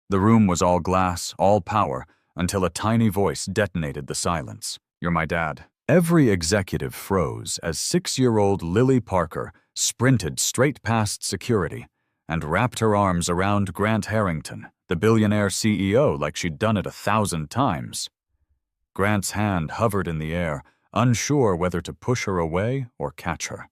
The room was all glass, all power, until a tiny voice detonated the silence. "You're my dad." Every executive froze as 6-year-old Lily Parker sprinted straight past security and wrapped her arms around Grant Harrington, the billionaire CEO, like she'd done it 1,000 times. Grant's hand hovered in the air, unsure whether to push her away or catch her.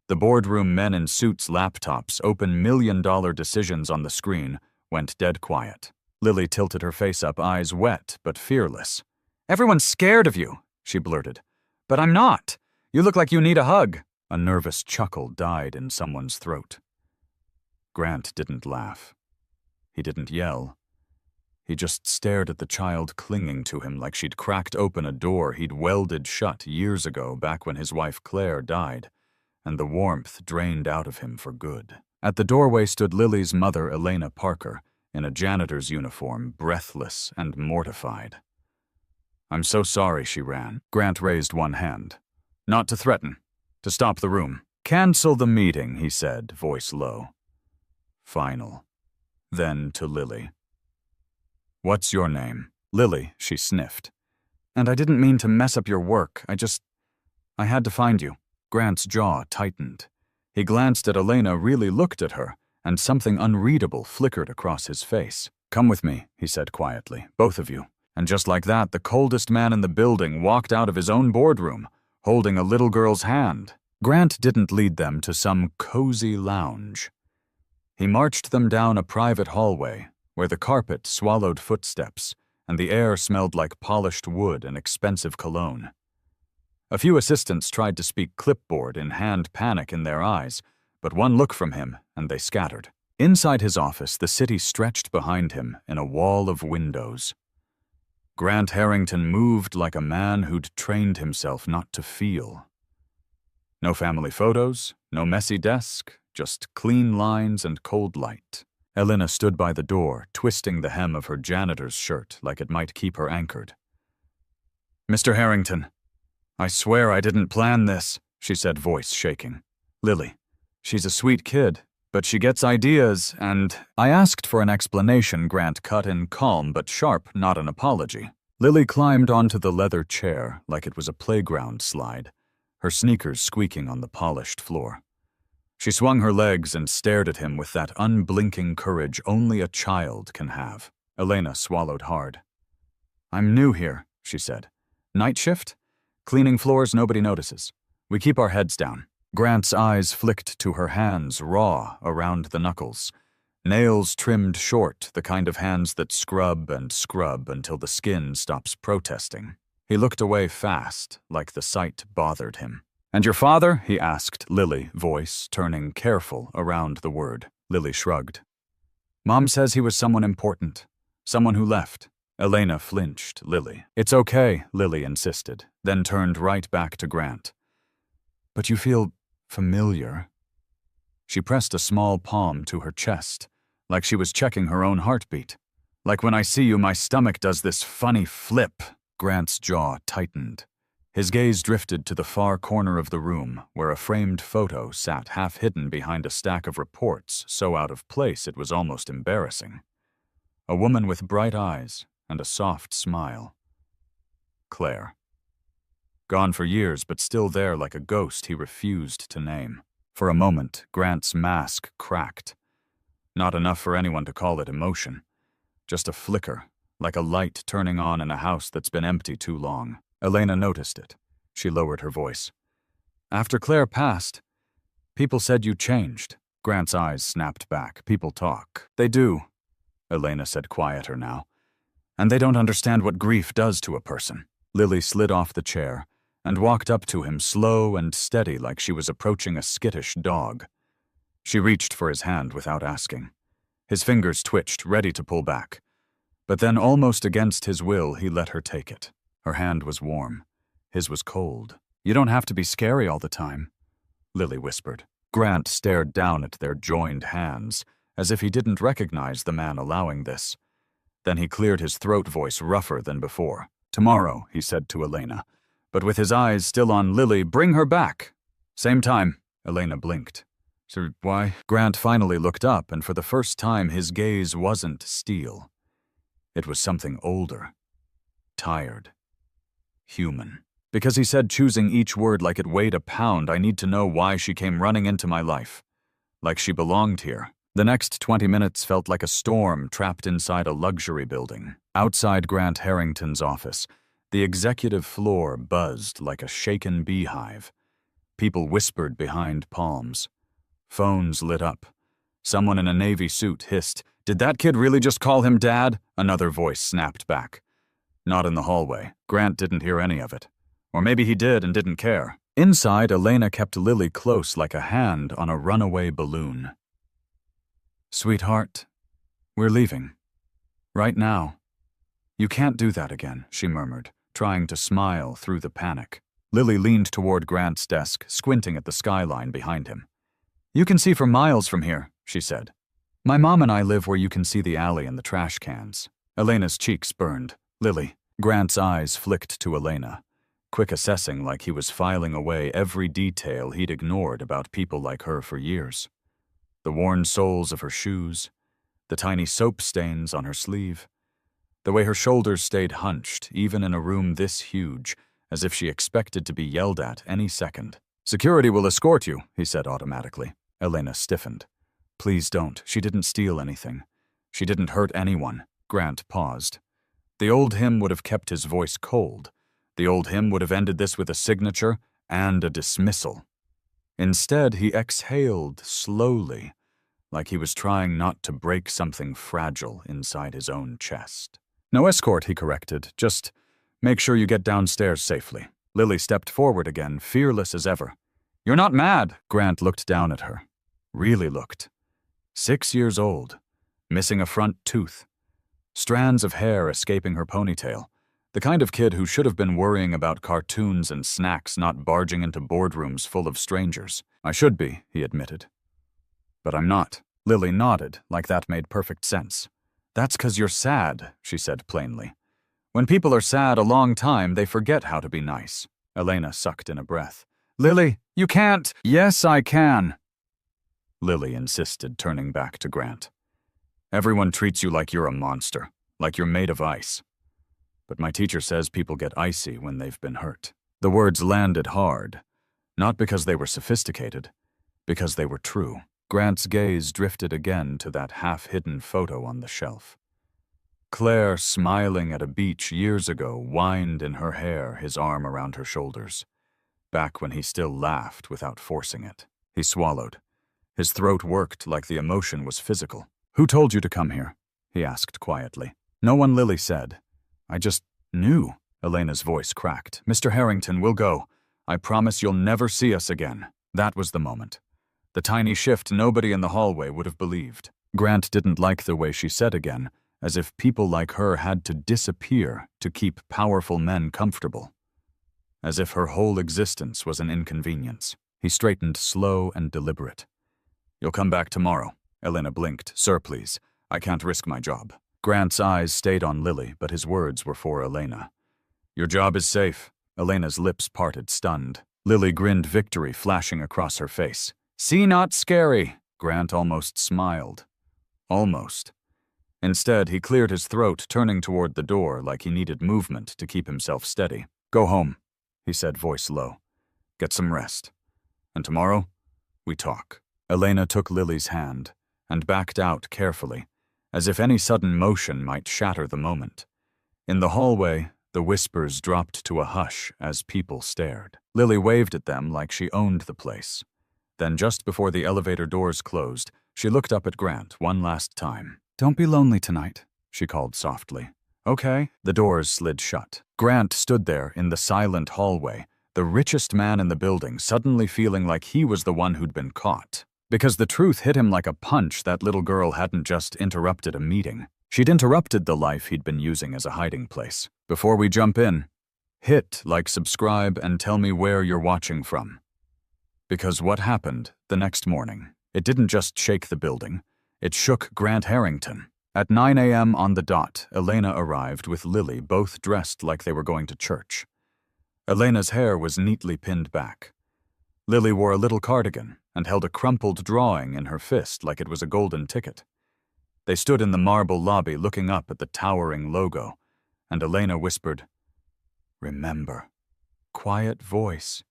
The boardroom men in suits' laptops, open million-dollar decisions on the screen, went dead quiet. Lily tilted her face up, eyes wet but fearless. "Everyone's scared of you," she blurted. "But I'm not. You look like you need a hug." A nervous chuckle died in someone's throat. Grant didn't laugh. He didn't yell. He just stared at the child clinging to him like she'd cracked open a door he'd welded shut years ago, back when his wife Claire died, and the warmth drained out of him for good. At the doorway stood Lily's mother, Elena Parker, in a janitor's uniform, breathless and mortified. "I'm so sorry," she ran. Grant raised one hand. "Not to threaten. To stop the room." "Cancel the meeting," he said, voice low. Final. Then to Lily. "What's your name?" "Lily," she sniffed. "And I didn't mean to mess up your work. I had to find you." Grant's jaw tightened. He glanced at Elena, really looked at her, and something unreadable flickered across his face. "Come with me," he said quietly, "both of you." And just like that, the coldest man in the building walked out of his own boardroom, holding a little girl's hand. Grant didn't lead them to some cozy lounge. He marched them down a private hallway where the carpet swallowed footsteps and the air smelled like polished wood and expensive cologne. A few assistants tried to speak clipboard in hand, panic in their eyes, but one look from him and they scattered. Inside his office, the city stretched behind him in a wall of windows. Grant Harrington moved like a man who'd trained himself not to feel. No family photos, no messy desk, just clean lines and cold light. Elena stood by the door, twisting the hem of her janitor's shirt like it might keep her anchored. "Mr. Harrington, I swear I didn't plan this," she said, voice shaking. "Lily, she's a sweet kid, but she gets ideas and—" "I asked for an explanation," Grant cut in, calm but sharp, not an apology. Lily climbed onto the leather chair like it was a playground slide, her sneakers squeaking on the polished floor. She swung her legs and stared at him with that unblinking courage only a child can have. Elena swallowed hard. "I'm new here," she said. "Night shift? Cleaning floors nobody notices. We keep our heads down." Grant's eyes flicked to her hands, raw around the knuckles. Nails trimmed short, the kind of hands that scrub and scrub until the skin stops protesting. He looked away fast, like the sight bothered him. "And your father?" he asked, Lily, voice turning careful around the word. Lily shrugged. "Mom says he was someone important. Someone who left." Elena flinched, Lily. "It's okay," Lily insisted, then turned right back to Grant. "But you feel familiar." She pressed a small palm to her chest, like she was checking her own heartbeat. "Like when I see you, my stomach does this funny flip." Grant's jaw tightened. His gaze drifted to the far corner of the room, where a framed photo sat half-hidden behind a stack of reports so out of place it was almost embarrassing. A woman with bright eyes and a soft smile. Claire. Gone for years, but still there like a ghost he refused to name. For a moment, Grant's mask cracked. Not enough for anyone to call it emotion. Just a flicker, like a light turning on in a house that's been empty too long. Elena noticed it. She lowered her voice. "After Claire passed, people said you changed." Grant's eyes snapped back. "People talk." "They do," Elena said, quieter now. "And they don't understand what grief does to a person." Lily slid off the chair and walked up to him, slow and steady like she was approaching a skittish dog. She reached for his hand without asking. His fingers twitched, ready to pull back. But then, almost against his will, he let her take it. Her hand was warm. His was cold. "You don't have to be scary all the time," Lily whispered. Grant stared down at their joined hands, as if he didn't recognize the man allowing this. Then he cleared his throat, voice rougher than before. "Tomorrow," he said to Elena, but with his eyes still on Lily. "Bring her back." "Same time." Elena blinked. So why? Grant finally looked up, and for the first time his gaze wasn't steel. It was something older. Tired. Human. Because he said, choosing each word like it weighed a pound, I need to know why she came running into my life. Like she belonged here. The next 20 minutes felt like a storm trapped inside a luxury building. Outside Grant Harrington's office, the executive floor buzzed like a shaken beehive. People whispered behind palms. Phones lit up. Someone in a navy suit hissed, "Did that kid really just call him Dad?" Another voice snapped back. Not in the hallway. Grant didn't hear any of it. Or maybe he did and didn't care. Inside, Elena kept Lily close like a hand on a runaway balloon. "Sweetheart, we're leaving. Right now." "You can't do that again," she murmured, trying to smile through the panic. Lily leaned toward Grant's desk, squinting at the skyline behind him. "You can see for miles from here," she said. "My mom and I live where you can see the alley and the trash cans." Elena's cheeks burned. "Lily." Grant's eyes flicked to Elena, quick assessing like he was filing away every detail he'd ignored about people like her for years. The worn soles of her shoes, the tiny soap stains on her sleeve, the way her shoulders stayed hunched, even in a room this huge, as if she expected to be yelled at any second. "Security will escort you," he said automatically. Elena stiffened. "Please don't. She didn't steal anything. She didn't hurt anyone." Grant paused. The old him would have kept his voice cold. The old him would have ended this with a signature and a dismissal. Instead, he exhaled slowly, like he was trying not to break something fragile inside his own chest. "No escort," he corrected. "Just make sure you get downstairs safely." Lily stepped forward again, fearless as ever. "You're not mad." Grant looked down at her. Really looked. 6 years old, missing a front tooth, strands of hair escaping her ponytail, the kind of kid who should have been worrying about cartoons and snacks, not barging into boardrooms full of strangers. "I should be," he admitted. "But I'm not." Lily nodded, like that made perfect sense. "That's 'cause you're sad," she said plainly. "When people are sad a long time, they forget how to be nice." Elena sucked in a breath. "Lily, you can't." "Yes, I can," Lily insisted, turning back to Grant. "Everyone treats you like you're a monster, like you're made of ice. But my teacher says people get icy when they've been hurt." The words landed hard, not because they were sophisticated, because they were true. Grant's gaze drifted again to that half-hidden photo on the shelf. Claire, smiling at a beach years ago, whined in her hair, his arm around her shoulders. Back when he still laughed without forcing it. He swallowed. His throat worked like the emotion was physical. "Who told you to come here?" he asked quietly. "No one," Lily said. "I just knew." Elena's voice cracked. "Mr. Harrington, we'll go. I promise you'll never see us again." That was the moment. The tiny shift nobody in the hallway would have believed. Grant didn't like the way she said again, as if people like her had to disappear to keep powerful men comfortable. As if her whole existence was an inconvenience. He straightened, slow and deliberate. "You'll come back tomorrow." Elena blinked. "Sir, please. I can't risk my job." Grant's eyes stayed on Lily, but his words were for Elena. "Your job is safe." Elena's lips parted, stunned. Lily grinned victory flashing across her face. "See, not scary." Grant almost smiled. Almost. Instead, he cleared his throat, turning toward the door like he needed movement to keep himself steady. "Go home," he said, voice low. "Get some rest. And tomorrow, we talk." Elena took Lily's hand and backed out carefully, as if any sudden motion might shatter the moment. In the hallway, the whispers dropped to a hush as people stared. Lily waved at them like she owned the place. Then, just before the elevator doors closed, she looked up at Grant one last time. "Don't be lonely tonight," she called softly. "Okay." The doors slid shut. Grant stood there in the silent hallway, the richest man in the building, suddenly feeling like he was the one who'd been caught. Because the truth hit him like a punch. That little girl hadn't just interrupted a meeting. She'd interrupted the life he'd been using as a hiding place. Before we jump in, hit like, subscribe, and tell me where you're watching from. Because what happened the next morning, it didn't just shake the building, it shook Grant Harrington. At 9 a.m. on the dot, Elena arrived with Lily, both dressed like they were going to church. Elena's hair was neatly pinned back. Lily wore a little cardigan, and held a crumpled drawing in her fist like it was a golden ticket. They stood in the marble lobby looking up at the towering logo, and Elena whispered, "Remember. Quiet voice.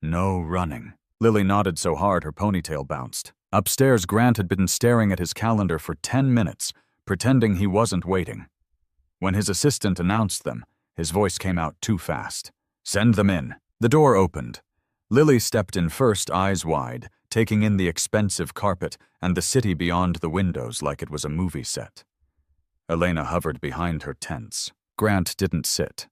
No running." Lily nodded so hard her ponytail bounced. Upstairs, Grant had been staring at his calendar for 10 minutes, pretending he wasn't waiting. When his assistant announced them, his voice came out too fast. "Send them in." The door opened. Lily stepped in first, eyes wide, taking in the expensive carpet and the city beyond the windows like it was a movie set. Elena hovered behind her tense. Grant didn't sit.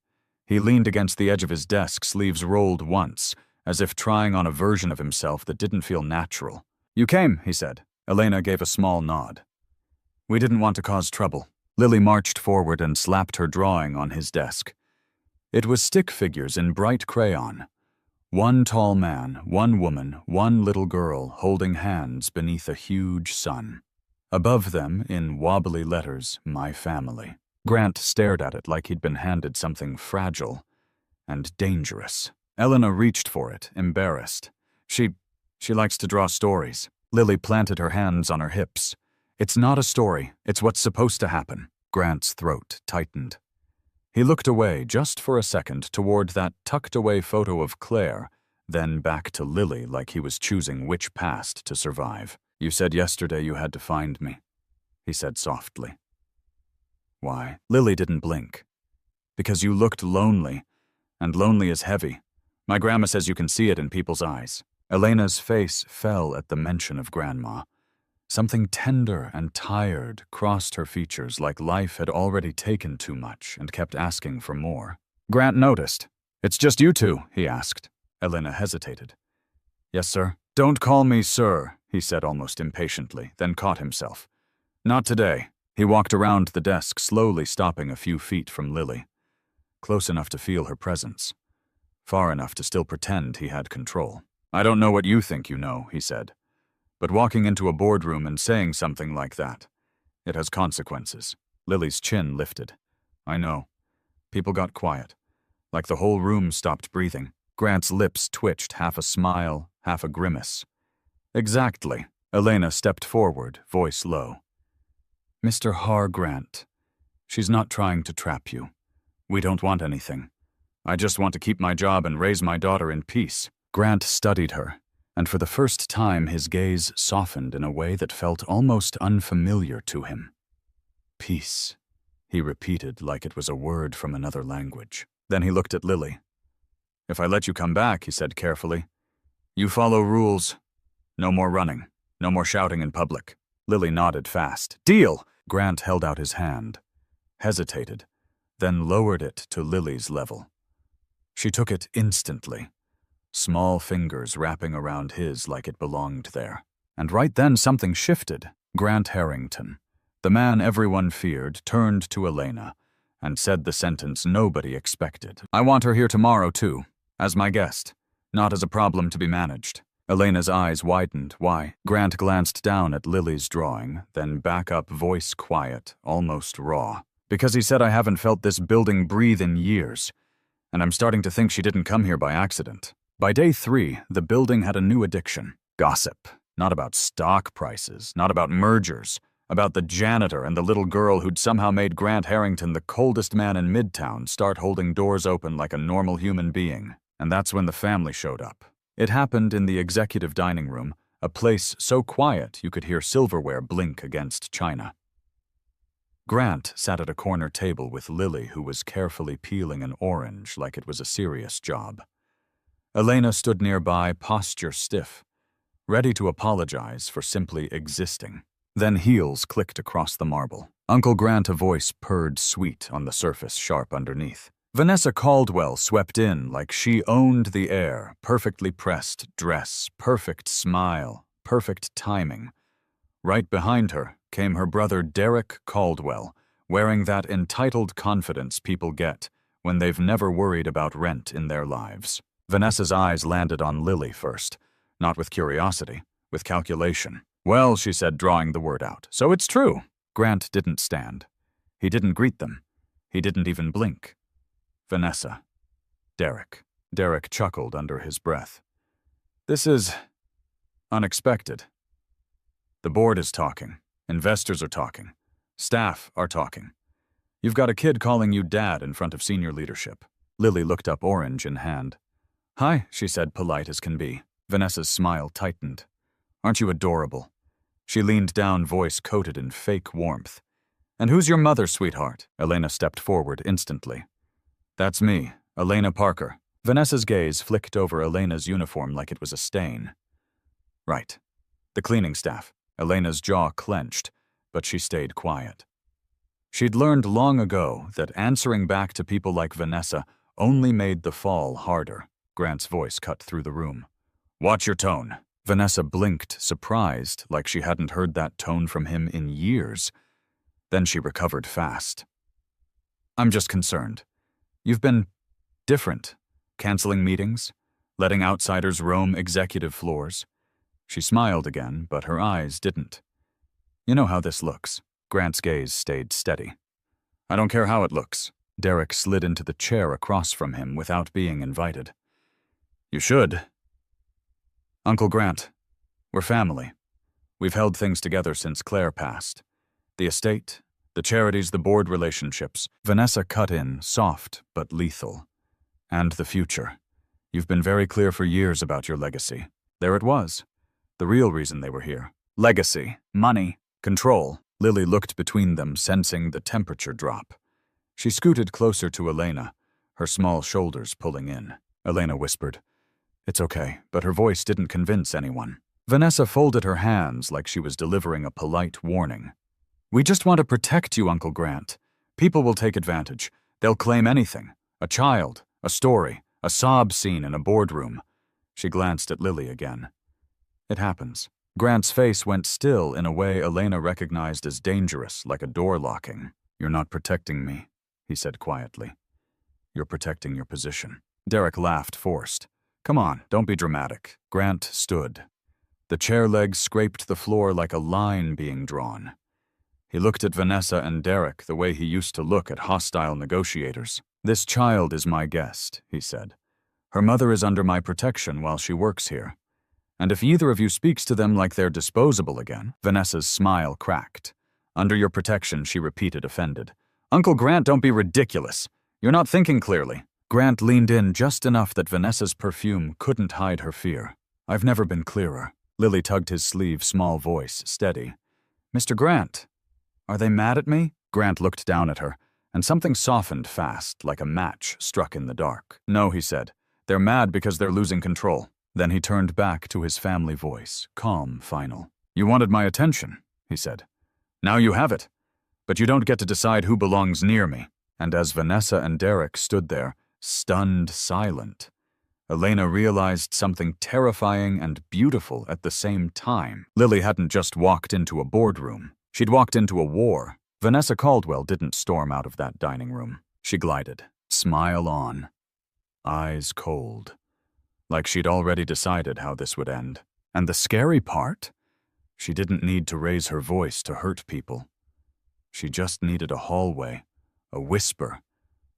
He leaned against the edge of his desk, sleeves rolled once, as if trying on a version of himself that didn't feel natural. "You came," he said. Elena gave a small nod. "We didn't want to cause trouble." Lily marched forward and slapped her drawing on his desk. It was stick figures in bright crayon. One tall man, one woman, one little girl holding hands beneath a huge sun. Above them, in wobbly letters, "My family." Grant stared at it like he'd been handed something fragile and dangerous. Elena reached for it, embarrassed. She likes to draw stories. Lily planted her hands on her hips. "It's not a story. It's what's supposed to happen." Grant's throat tightened. He looked away just for a second toward that tucked-away photo of Claire, then back to Lily like he was choosing which past to survive. "You said yesterday you had to find me," he said softly. "Why?" Lily didn't blink. "Because you looked lonely, and lonely is heavy. My grandma says you can see it in people's eyes." Elena's face fell at the mention of Grandma. Something tender and tired crossed her features like life had already taken too much and kept asking for more. Grant noticed. "It's just you two?" he asked. Elena hesitated. "Yes, sir." "Don't call me sir," he said almost impatiently, then caught himself. "Not today." He walked around the desk, slowly stopping a few feet from Lily. Close enough to feel her presence. Far enough to still pretend he had control. "I don't know what you think you know," he said. "But walking into a boardroom and saying something like that, it has consequences." Lily's chin lifted. "I know." People got quiet, like the whole room stopped breathing. Grant's lips twitched, half a smile, half a grimace. "Exactly." Elena stepped forward, voice low. "Mr. Har Grant, she's not trying to trap you. We don't want anything. I just want to keep my job and raise my daughter in peace." Grant studied her, and for the first time his gaze softened in a way that felt almost unfamiliar to him. "Peace," he repeated like it was a word from another language. Then he looked at Lily. "If I let you come back," he said carefully, "you follow rules. No more running. No more shouting in public." Lily nodded fast. "Deal!" Grant held out his hand, hesitated, then lowered it to Lily's level. She took it instantly, small fingers wrapping around his like it belonged there. And right then something shifted. Grant Harrington, the man everyone feared, turned to Elena and said the sentence nobody expected. "I want her here tomorrow, too, as my guest, not as a problem to be managed." Elena's eyes widened. "Why?" Grant glanced down at Lily's drawing, then back up, voice quiet, almost raw. "Because he said I haven't felt this building breathe in years, and I'm starting to think she didn't come here by accident." By day 3, the building had a new addiction. Gossip. Not about stock prices, not about mergers, about the janitor and the little girl who'd somehow made Grant Harrington, the coldest man in Midtown, start holding doors open like a normal human being. And that's when the family showed up. It happened in the executive dining room, a place so quiet you could hear silverware blink against china. Grant sat at a corner table with Lily, who was carefully peeling an orange like it was a serious job. Elena stood nearby, posture stiff, ready to apologize for simply existing. Then heels clicked across the marble. Uncle Grant, a voice purred sweet on the surface sharp underneath. Vanessa Caldwell swept in like she owned the air, perfectly pressed dress, perfect smile, perfect timing. Right behind her came her brother Derek Caldwell, wearing that entitled confidence people get when they've never worried about rent in their lives. Vanessa's eyes landed on Lily first, not with curiosity, with calculation. "Well," she said, drawing the word out, "so it's true." Grant didn't stand. He didn't greet them. He didn't even blink. Vanessa. Derek. Derek chuckled under his breath. This is Unexpected. The board is talking. Investors are talking. Staff are talking. You've got a kid calling you dad in front of senior leadership. Lily looked up, orange in hand. Hi, she said, polite as can be. Vanessa's smile tightened. Aren't you adorable? She leaned down, voice coated in fake warmth. And who's your mother, sweetheart? Elena stepped forward instantly. That's me, Elena Parker. Vanessa's gaze flicked over Elena's uniform like it was a stain. Right. The cleaning staff. Elena's jaw clenched, but she stayed quiet. She'd learned long ago that answering back to people like Vanessa only made the fall harder. Grant's voice cut through the room. Watch your tone. Vanessa blinked, surprised, like she hadn't heard that tone from him in years. Then she recovered fast. I'm just concerned. You've been different. Canceling meetings, letting outsiders roam executive floors. She smiled again, but her eyes didn't. You know how this looks. Grant's gaze stayed steady. I don't care how it looks. Derek slid into the chair across from him without being invited. You should. Uncle Grant, we're family. We've held things together since Claire passed. The estate, the charities, the board relationships. Vanessa cut in, soft but lethal. And the future. You've been very clear for years about your legacy. There it was. The real reason they were here. Legacy, money, control. Lily looked between them, sensing the temperature drop. She scooted closer to Elena, her small shoulders pulling in. Elena whispered, It's okay, but her voice didn't convince anyone. Vanessa folded her hands like she was delivering a polite warning. We just want to protect you, Uncle Grant. People will take advantage. They'll claim anything. A child, a story, a sob scene in a boardroom. She glanced at Lily again. It happens. Grant's face went still in a way Elena recognized as dangerous, like a door locking. You're not protecting me, he said quietly. You're protecting your position. Derek laughed, forced. Come on, don't be dramatic. Grant stood. The chair legs scraped the floor like a line being drawn. He looked at Vanessa and Derek the way he used to look at hostile negotiators. This child is my guest, he said. Her mother is under my protection while she works here. And if either of you speaks to them like they're disposable again, Vanessa's smile cracked. Under your protection, she repeated, offended. Uncle Grant, don't be ridiculous. You're not thinking clearly. Grant leaned in just enough that Vanessa's perfume couldn't hide her fear. I've never been clearer. Lily tugged his sleeve, small voice, steady. Mr. Grant, are they mad at me? Grant looked down at her, and something softened fast, like a match struck in the dark. No, he said. They're mad because they're losing control. Then he turned back to his family voice, calm, final. You wanted my attention, he said. Now you have it. But you don't get to decide who belongs near me. And as Vanessa and Derek stood there, stunned, silent, Elena realized something terrifying and beautiful at the same time. Lily hadn't just walked into a boardroom. She'd walked into a war. Vanessa Caldwell didn't storm out of that dining room. She glided, smile on, eyes cold. Like she'd already decided how this would end. And the scary part? She didn't need to raise her voice to hurt people. She just needed a hallway, a whisper,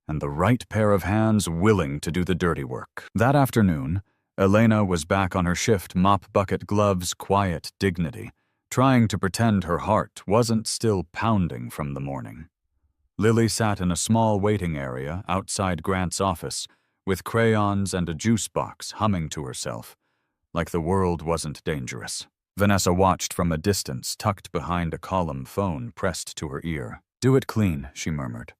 and the right pair of hands willing to do the dirty work. That afternoon, Elena was back on her shift, mop bucket gloves, quiet dignity, trying to pretend her heart wasn't still pounding from the morning. Lily sat in a small waiting area outside Grant's office, with crayons and a juice box, humming to herself, like the world wasn't dangerous. Vanessa watched from a distance, tucked behind a column phone pressed to her ear. Do it clean, she murmured.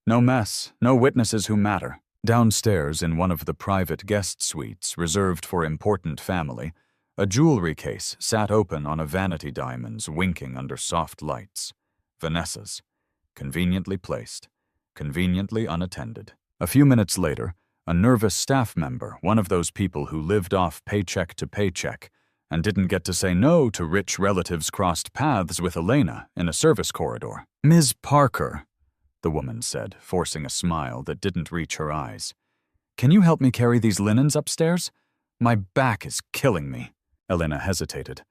No mess, no witnesses who matter. Downstairs in one of the private guest suites reserved for important family, a jewelry case sat open on a vanity diamonds winking under soft lights. Vanessa's. Conveniently placed, conveniently unattended. A few minutes later, a nervous staff member, one of those people who lived off paycheck to paycheck and didn't get to say no to rich relatives, crossed paths with Elena in a service corridor. Ms. Parker, the woman said, forcing a smile that didn't reach her eyes. Can you help me carry these linens upstairs? My back is killing me. Elena hesitated.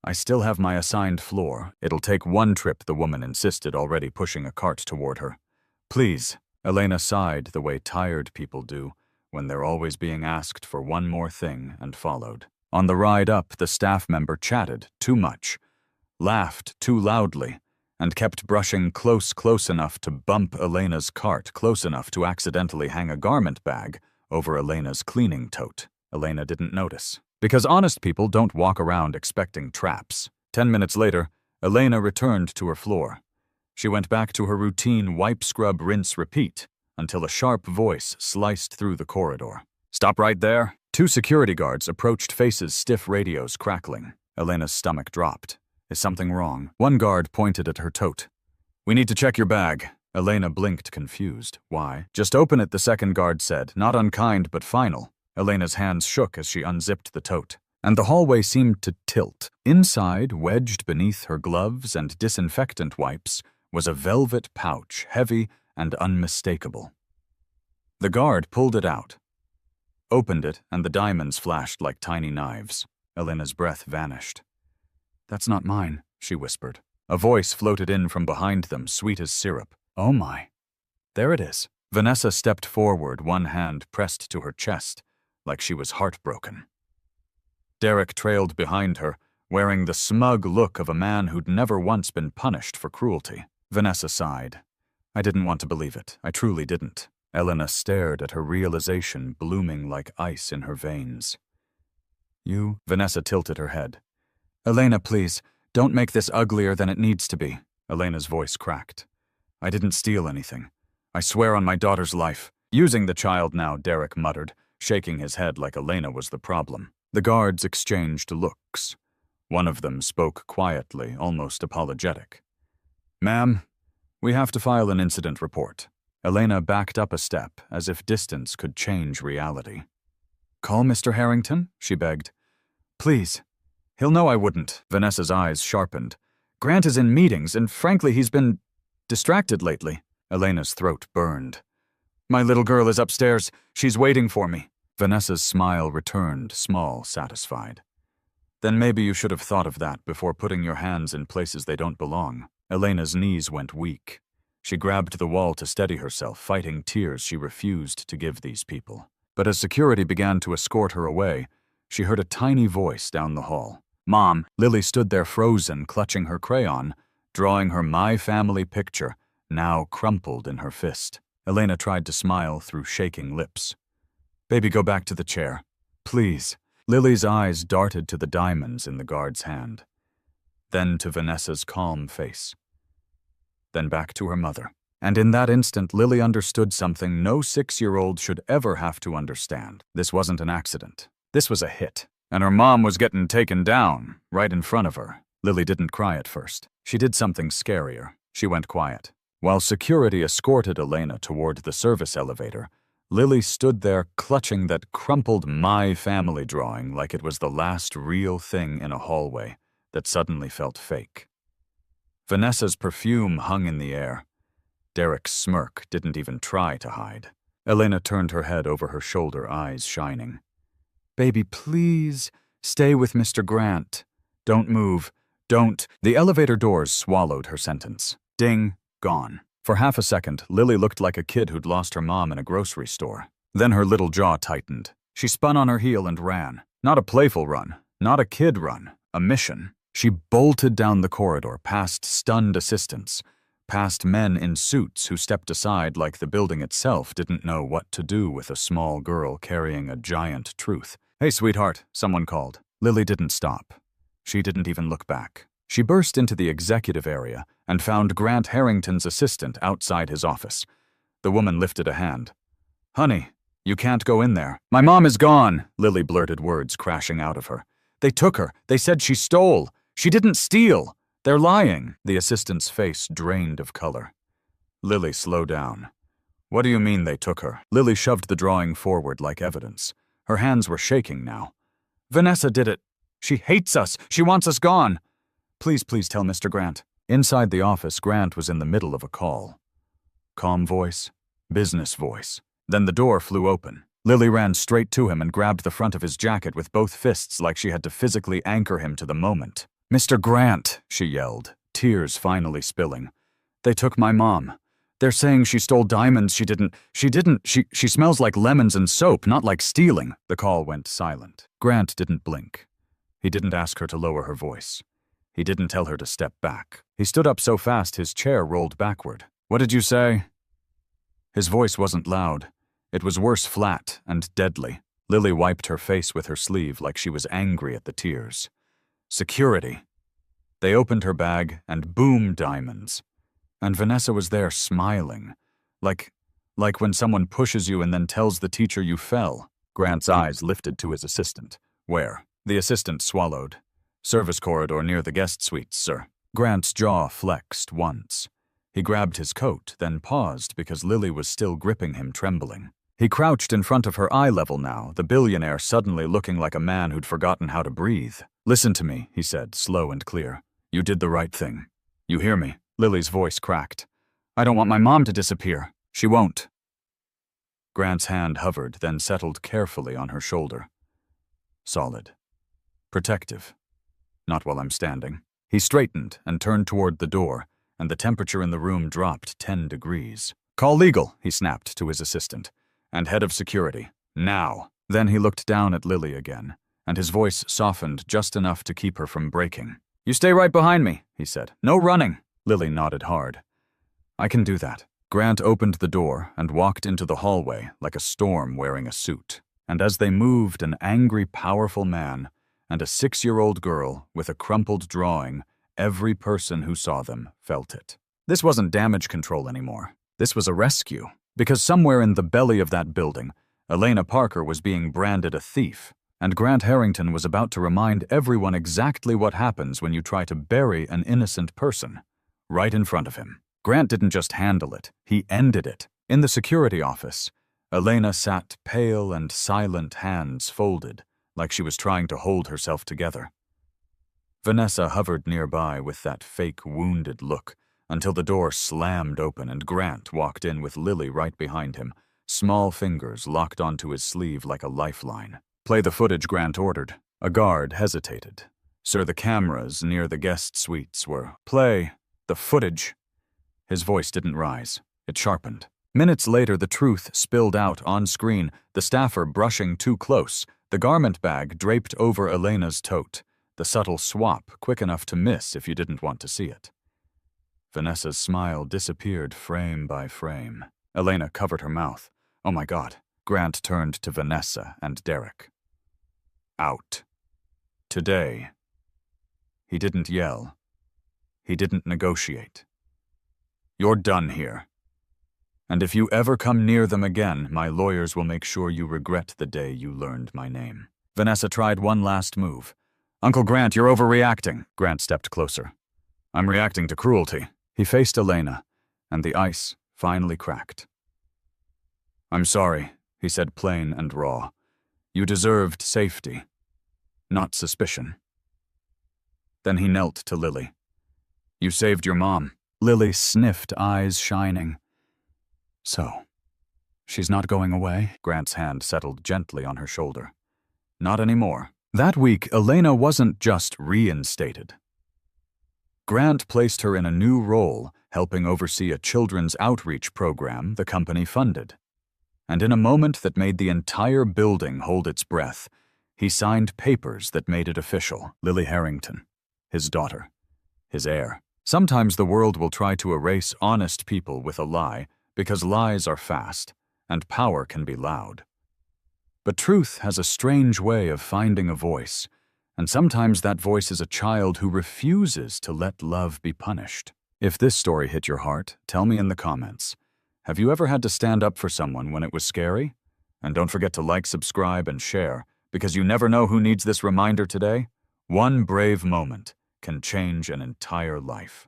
I still have my assigned floor. It'll take one trip, the woman insisted, already pushing a cart toward her. Please. Elena sighed the way tired people do when they're always being asked for one more thing and followed. On the ride up, the staff member chatted too much, laughed too loudly, and kept brushing close enough to bump Elena's cart, close enough to accidentally hang a garment bag over Elena's cleaning tote. Elena didn't notice, because honest people don't walk around expecting traps. 10 minutes later, Elena returned to her floor. She went back to her routine wipe, scrub, rinse, repeat, until a sharp voice sliced through the corridor. "Stop right there." 2 security guards approached, faces stiff, radios crackling. Elena's stomach dropped. Is something wrong? One guard pointed at her tote. "We need to check your bag." Elena blinked, confused. "Why?" "Just open it," the second guard said, not unkind but final. Elena's hands shook as she unzipped the tote, and the hallway seemed to tilt. Inside, wedged beneath her gloves and disinfectant wipes, was a velvet pouch, heavy and unmistakable. The guard pulled it out, opened it, and the diamonds flashed like tiny knives. Elena's breath vanished. "That's not mine," she whispered. A voice floated in from behind them, sweet as syrup. "Oh my. There it is." Vanessa stepped forward, one hand pressed to her chest, like she was heartbroken. Derek trailed behind her, wearing the smug look of a man who'd never once been punished for cruelty. Vanessa sighed. "I didn't want to believe it. I truly didn't." Elena stared at her realization blooming like ice in her veins. "You?" Vanessa tilted her head. "Elena, please, don't make this uglier than it needs to be." Elena's voice cracked. "I didn't steal anything. I swear on my daughter's life." "Using the child now," Derek muttered, shaking his head like Elena was the problem. The guards exchanged looks. One of them spoke quietly, almost apologetic. "Ma'am, we have to file an incident report." Elena backed up a step, as if distance could change reality. "Call Mr. Harrington?" she begged. "Please. He'll know I wouldn't." Vanessa's eyes sharpened. "Grant is in meetings, and frankly, he's been distracted lately." Elena's throat burned. "My little girl is upstairs. She's waiting for me." Vanessa's smile returned, small, satisfied. "Then maybe you should have thought of that before putting your hands in places they don't belong." Elena's knees went weak. She grabbed the wall to steady herself, fighting tears she refused to give these people. But as security began to escort her away, she heard a tiny voice down the hall. "Mom." Lily stood there frozen, clutching her crayon, drawing her My Family picture, now crumpled in her fist. Elena tried to smile through shaking lips. "Baby, go back to the chair. Please." Lily's eyes darted to the diamonds in the guard's hand, then to Vanessa's calm face, then back to her mother. And in that instant, Lily understood something no 6-year-old should ever have to understand. This wasn't an accident. This was a hit. And her mom was getting taken down, right in front of her. Lily didn't cry at first. She did something scarier. She went quiet. While security escorted Elena toward the service elevator, Lily stood there clutching that crumpled My Family drawing like it was the last real thing in a hallway that suddenly felt fake. Vanessa's perfume hung in the air. Derek's smirk didn't even try to hide. Elena turned her head over her shoulder, eyes shining. "Baby, please, stay with Mr. Grant. Don't move. Don't." The elevator doors swallowed her sentence. Ding, gone. For half a second, Lily looked like a kid who'd lost her mom in a grocery store. Then her little jaw tightened. She spun on her heel and ran. Not a playful run, not a kid run, a mission. She bolted down the corridor, past stunned assistants, past men in suits who stepped aside like the building itself didn't know what to do with a small girl carrying a giant truth. "Hey, sweetheart," someone called. Lily didn't stop. She didn't even look back. She burst into the executive area and found Grant Harrington's assistant outside his office. The woman lifted a hand. "Honey, you can't go in there." "My mom is gone," Lily blurted, words crashing out of her. "They took her. They said she stole. She didn't steal. They're lying." The assistant's face drained of color. "Lily, slow down. What do you mean they took her?" Lily shoved the drawing forward like evidence. Her hands were shaking now. "Vanessa did it. She hates us. She wants us gone. Please, please tell Mr. Grant." Inside the office, Grant was in the middle of a call. Calm voice, business voice. Then the door flew open. Lily ran straight to him and grabbed the front of his jacket with both fists like she had to physically anchor him to the moment. "Mr. Grant," she yelled, tears finally spilling. "They took my mom. They're saying she stole diamonds. She didn't. She smells like lemons and soap, not like stealing." The call went silent. Grant didn't blink. He didn't ask her to lower her voice. He didn't tell her to step back. He stood up so fast his chair rolled backward. "What did you say?" His voice wasn't loud. It was worse, flat and deadly. Lily wiped her face with her sleeve like she was angry at the tears. "Security." They opened her bag, and boom, diamonds. And Vanessa was there smiling, like when someone pushes you and then tells the teacher you fell. Grant's eyes lifted to his assistant. "Where?" The assistant swallowed. "Service corridor near the guest suites, sir." Grant's jaw flexed once. He grabbed his coat, then paused because Lily was still gripping him, trembling. He crouched in front of her eye level now, the billionaire suddenly looking like a man who'd forgotten how to breathe. "Listen to me," he said, slow and clear. "You did the right thing. You hear me?" Lily's voice cracked. "I don't want my mom to disappear. She won't." Grant's hand hovered, then settled carefully on her shoulder. Solid. Protective. "Not while I'm standing." He straightened and turned toward the door, and the temperature in the room dropped 10 degrees. "Call legal," he snapped to his assistant, "and head of security. Now." Then he looked down at Lily again, and his voice softened just enough to keep her from breaking. "You stay right behind me," he said. "No running." Lily nodded hard. "I can do that." Grant opened the door and walked into the hallway like a storm wearing a suit. And as they moved, an angry, powerful man and a 6-year-old girl with a crumpled drawing, every person who saw them felt it. This wasn't damage control anymore. This was a rescue. Because somewhere in the belly of that building, Elena Parker was being branded a thief, and Grant Harrington was about to remind everyone exactly what happens when you try to bury an innocent person. Right in front of him. Grant didn't just handle it, he ended it. In the security office, Elena sat pale and silent, hands folded, like she was trying to hold herself together. Vanessa hovered nearby with that fake, wounded look, until the door slammed open and Grant walked in with Lily right behind him, small fingers locked onto his sleeve like a lifeline. "Play the footage," Grant ordered. A guard hesitated. "Sir, the cameras near the guest suites were—" "Play the footage." His voice didn't rise. It sharpened. Minutes later, the truth spilled out on screen, the staffer brushing too close, the garment bag draped over Elena's tote, the subtle swap quick enough to miss if you didn't want to see it. Vanessa's smile disappeared frame by frame. Elena covered her mouth. "Oh my God." Grant turned to Vanessa and Derek. "Out. Today." He didn't yell. He didn't negotiate. "You're done here. And if you ever come near them again, my lawyers will make sure you regret the day you learned my name." Vanessa tried one last move. "Uncle Grant, you're overreacting." Grant stepped closer. "I'm reacting to cruelty." He faced Elena, and the ice finally cracked. "I'm sorry," he said plain and raw. "You deserved safety, not suspicion." Then he knelt to Lily. "You saved your mom." Lily sniffed, eyes shining. "So, she's not going away?" Grant's hand settled gently on her shoulder. "Not anymore." That week, Elena wasn't just reinstated. Grant placed her in a new role, helping oversee a children's outreach program the company funded. And in a moment that made the entire building hold its breath, he signed papers that made it official. Lily Harrington, his daughter, his heir. Sometimes the world will try to erase honest people with a lie, because lies are fast, and power can be loud. But truth has a strange way of finding a voice, and sometimes that voice is a child who refuses to let love be punished. If this story hit your heart, tell me in the comments. Have you ever had to stand up for someone when it was scary? And don't forget to like, subscribe, and share, because you never know who needs this reminder today. One brave moment can change an entire life.